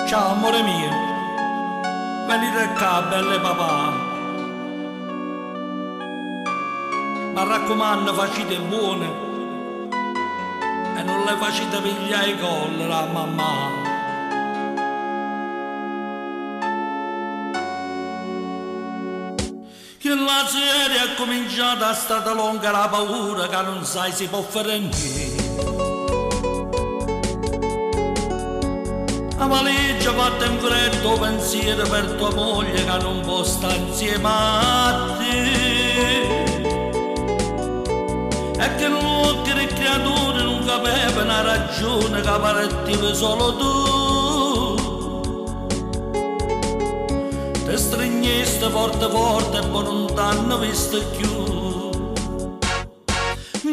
Ciao amore mio, venite qua belle papà. Ma raccomando facite buone e non le facete pigliare i collera a mamma. Che la serie è cominciata, è stata lunga la paura che non sai si può fare niente. La valigia fatta in freddo, pensiero per tua moglie che non può stare insieme a te. E che l'occhio delle creature non capeva una ragione che partiva solo tu. Te stringesti forte forte e poi non t'hanno visto più.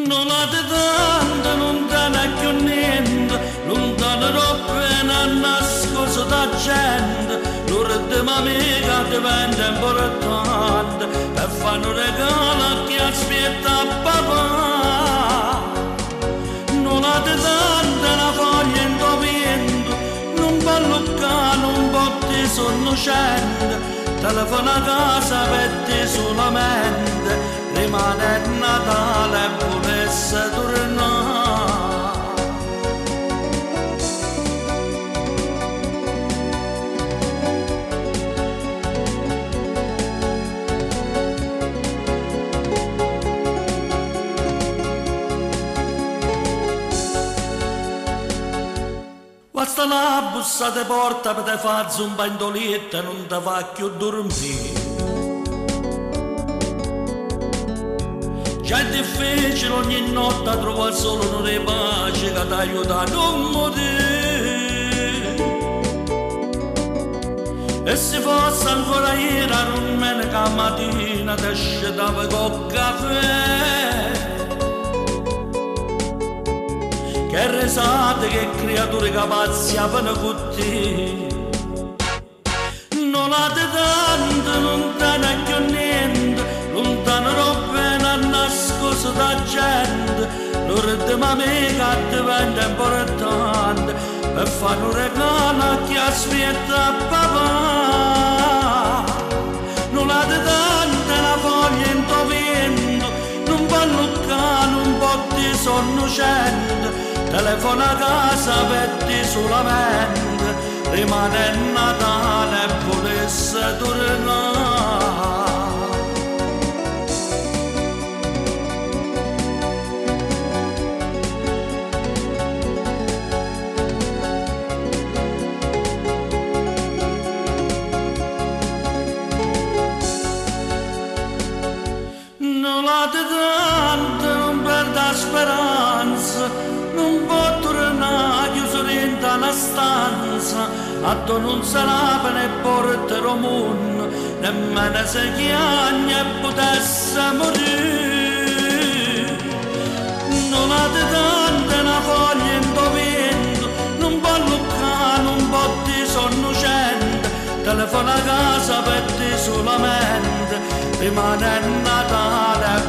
Non la tanto, non te ne più niente, lontano troppo e non nascosto da gente. L'ultima amica diventa importante per fare un regalo a chi aspetta papà. Non la tanto, la foglia in tuo vento, non ballo qua, non botti sonnocente. Telefona a casa per te solamente, rimane il Natale e volesse tornare. Basta la bussa de porta per te fare un bandolietto e non te fa più dormire. Già è difficile ogni notte trovare solo una pace che ti aiuta a non morire. E se fosse ancora ieri non me ne che mattina ti scetava col caffè. Che risate, che creature capaci a fare con te. Non la tanto, non te ne più niente, lontano troppo e non nascosto da gente. L'ultima amica diventa importante per fare un regalo a chi aspetta papà. Non la tanto, la foglia in tuo vento, non ballo qua, non botti sonnocente. Telefona a casa per te solamente, rimane il Natale e volesse tornare. Non la tanto, non perda speranza, non può tornare chiuso dentro la stanza, a tu non sarà per ne porterò mondo, nemmeno se chiagni e potesse morire. Non ha di tante una foglia in tuo vento, non può luccare, non può di sonnocente, telefona a casa per te solamente, rimane il Natale